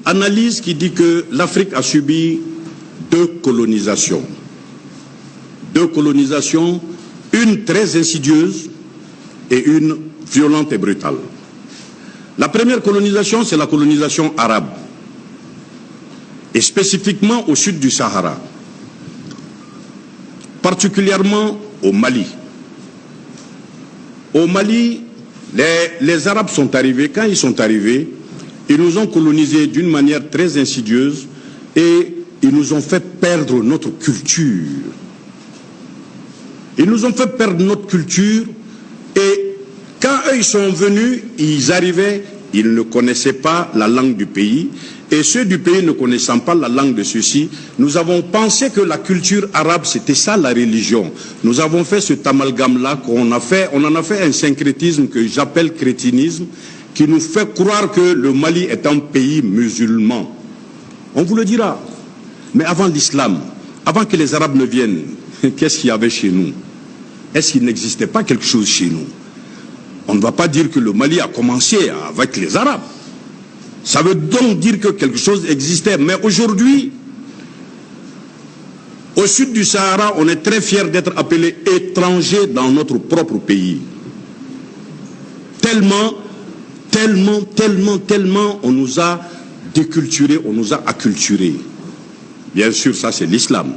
analyse qui dit que l'Afrique a subi deux colonisations. Deux colonisations, une très insidieuse et une violente et brutale. La première colonisation, c'est la colonisation arabe, et spécifiquement au sud du Sahara, particulièrement au Mali. Au Mali, les Arabes sont arrivés. Quand ils sont arrivés, ils nous ont colonisés d'une manière très insidieuse et ils nous ont fait perdre notre culture. Ils nous ont fait perdre notre culture et quand eux ils sont venus, ils arrivaient, ils ne connaissaient pas la langue du pays et ceux du pays ne connaissant pas la langue de ceux-ci, nous avons pensé que la culture arabe c'était ça la religion. Nous avons fait cet amalgame-là on en a fait un syncrétisme que j'appelle crétinisme qui nous fait croire que le Mali est un pays musulman. On vous le dira. Mais avant l'islam, avant que les Arabes ne viennent, qu'est-ce qu'il y avait chez nous? Est-ce qu'il n'existait pas quelque chose chez nous? On ne va pas dire que le Mali a commencé avec les Arabes. Ça veut donc dire que quelque chose existait. Mais aujourd'hui, au sud du Sahara, on est très fiers d'être appelés étrangers dans notre propre pays. Tellement on nous a déculturés, on nous a acculturés. Bien sûr, ça c'est l'islam.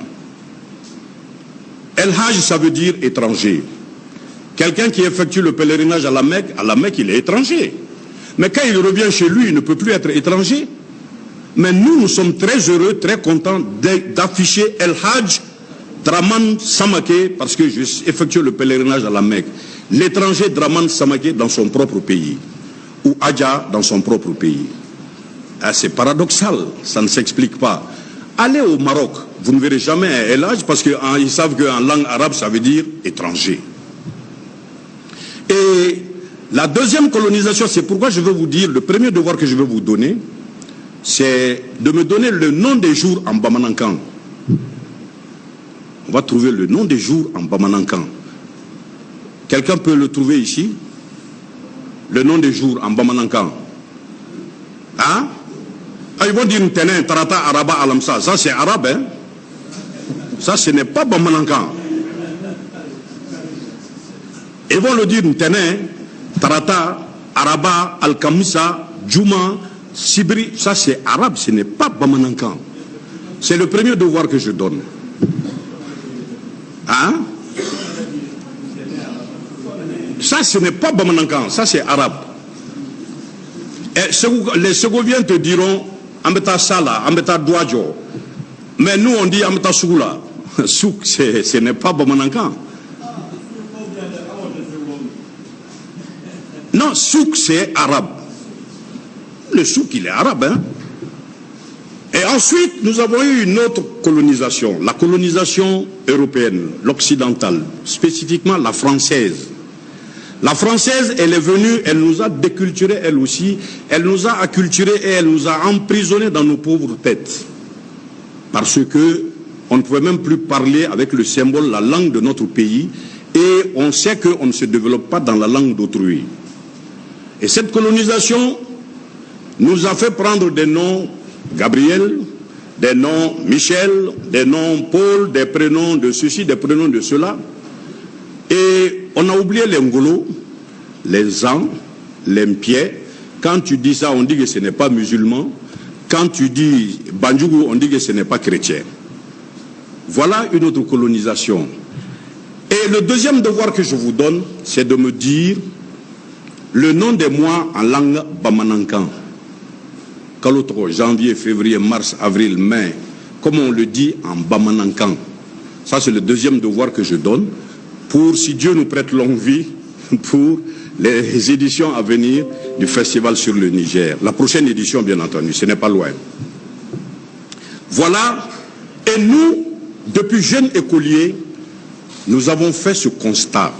El Hajj, ça veut dire étranger. Quelqu'un qui effectue le pèlerinage à la Mecque, il est étranger. Mais quand il revient chez lui, il ne peut plus être étranger. Mais nous sommes très heureux, très contents d'afficher El Hajj Draman Samake, parce que je effectue le pèlerinage à la Mecque. L'étranger Draman Samake dans son propre pays. Ou Adja dans son propre pays. C'est paradoxal, ça ne s'explique pas. Allez au Maroc, vous ne verrez jamais El Hajj parce qu'ils savent qu'en langue arabe ça veut dire étranger. Et la deuxième colonisation, c'est pourquoi je veux vous dire, le premier devoir que je veux vous donner, c'est de me donner le nom des jours en Bamanankan. On va trouver le nom des jours en Bamanankan. Quelqu'un peut le trouver ici? Le nom des jours en Bamanankan. Hein? Ils vont dire Ntene, Tarata, Araba, Alamsa. Ça c'est arabe, hein? Ça ce n'est pas Bamanankan. Ils vont le dire Ntene, Tarata, Araba, Al-Kamisa, Djouma, Sibri. Ça c'est arabe, ce n'est pas Bamanankan. C'est le premier devoir que je donne. Hein? Ça ce n'est pas Bamanankan, ça c'est arabe. Et les Ségoviens te diront Ambeta Sala, Ambeta Douadjo. Mais nous on dit Ambeta Soula. Souk, ce n'est pas Bamanankan. Non, souk c'est arabe. Le souk il est arabe, hein. Et ensuite nous avons eu une autre colonisation, la colonisation européenne, l'occidentale, spécifiquement la française. La française, elle est venue, elle nous a déculturés elle aussi, elle nous a acculturés et elle nous a emprisonnés dans nos pauvres têtes. Parce que on ne pouvait même plus parler avec le symbole, la langue de notre pays, et on sait qu'on ne se développe pas dans la langue d'autrui. Et cette colonisation nous a fait prendre des noms Gabriel, des noms Michel, des noms Paul, des prénoms de ceci, des prénoms de cela. Et on a oublié les Ngolo, les Ans, les Mpiais. Quand tu dis ça, on dit que ce n'est pas musulman. Quand tu dis Bandjougou, on dit que ce n'est pas chrétien. Voilà une autre colonisation. Et le deuxième devoir que je vous donne, c'est de me dire le nom des mois en langue bamanankan. Kalotro, janvier, février, mars, avril, mai, comme on le dit en bamanankan. Ça, c'est le deuxième devoir que je donne pour, si Dieu nous prête longue vie, pour les éditions à venir du Festival sur le Niger. La prochaine édition, bien entendu, ce n'est pas loin. Voilà. Et nous, depuis jeunes écoliers, nous avons fait ce constat.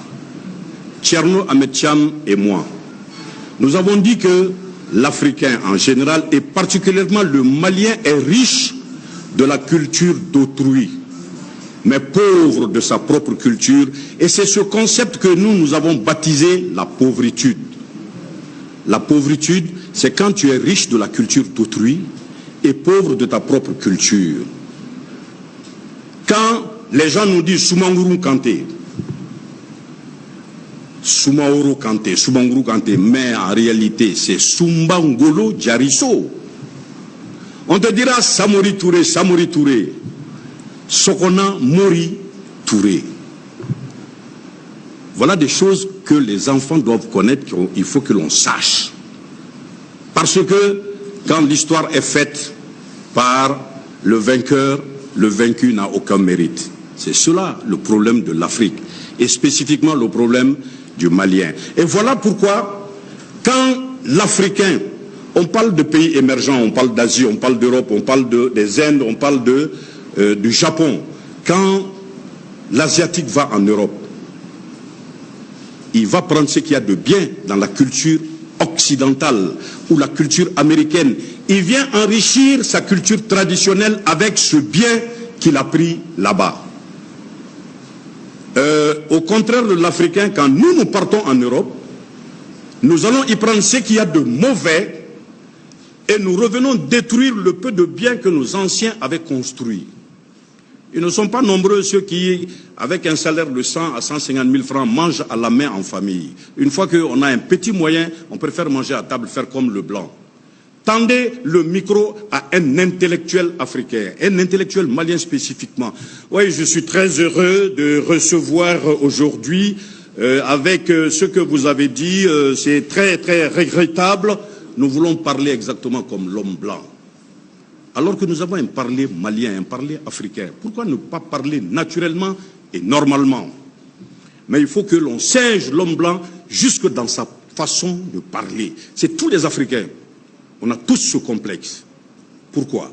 Tcherno Ametcham et moi. Nous avons dit que l'Africain en général, et particulièrement le Malien, est riche de la culture d'autrui, mais pauvre de sa propre culture. Et c'est ce concept que nous avons baptisé la pauvritude. La pauvritude, c'est quand tu es riche de la culture d'autrui et pauvre de ta propre culture. Quand les gens nous disent Soumanguru Kanté, Soumaoro Kanté, Soumanguru Kanté, mais en réalité c'est Soumbangolo Diarisso. On te dira Samori Touré, Sokona Mori Touré. Voilà des choses que les enfants doivent connaître, qu'il faut que l'on sache. Parce que quand l'histoire est faite par le vainqueur, le vaincu n'a aucun mérite. C'est cela le problème de l'Afrique, et spécifiquement le problème du Malien. Et voilà pourquoi, quand l'Africain, on parle de pays émergents, on parle d'Asie, on parle d'Europe, on parle des Indes, on parle du Japon, quand l'Asiatique va en Europe, il va prendre ce qu'il y a de bien dans la culture occidentale ou la culture américaine. Il vient enrichir sa culture traditionnelle avec ce bien qu'il a pris là-bas. Au contraire de l'Africain, quand nous partons en Europe, nous allons y prendre ce qu'il y a de mauvais et nous revenons détruire le peu de bien que nos anciens avaient construit. Ils ne sont pas nombreux ceux qui, avec un salaire de 100 à 150 000 francs, mangent à la main en famille. Une fois qu'on a un petit moyen, on préfère manger à table, faire comme le blanc. Tendez le micro à un intellectuel africain, un intellectuel malien spécifiquement. Oui, je suis très heureux de recevoir aujourd'hui, avec ce que vous avez dit, c'est très très regrettable. Nous voulons parler exactement comme l'homme blanc. Alors que nous avons un parler malien, un parler africain. Pourquoi ne pas parler naturellement et normalement? Mais il faut que l'on singe l'homme blanc jusque dans sa façon de parler. C'est tous les Africains. On a tous ce complexe. Pourquoi?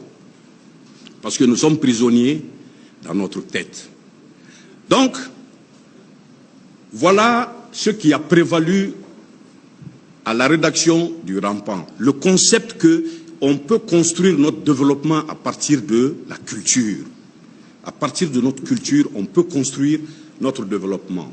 Parce que nous sommes prisonniers dans notre tête. Donc, voilà ce qui a prévalu à la rédaction du Rampant. Le concept que on peut construire notre développement à partir de la culture. À partir de notre culture, on peut construire notre développement.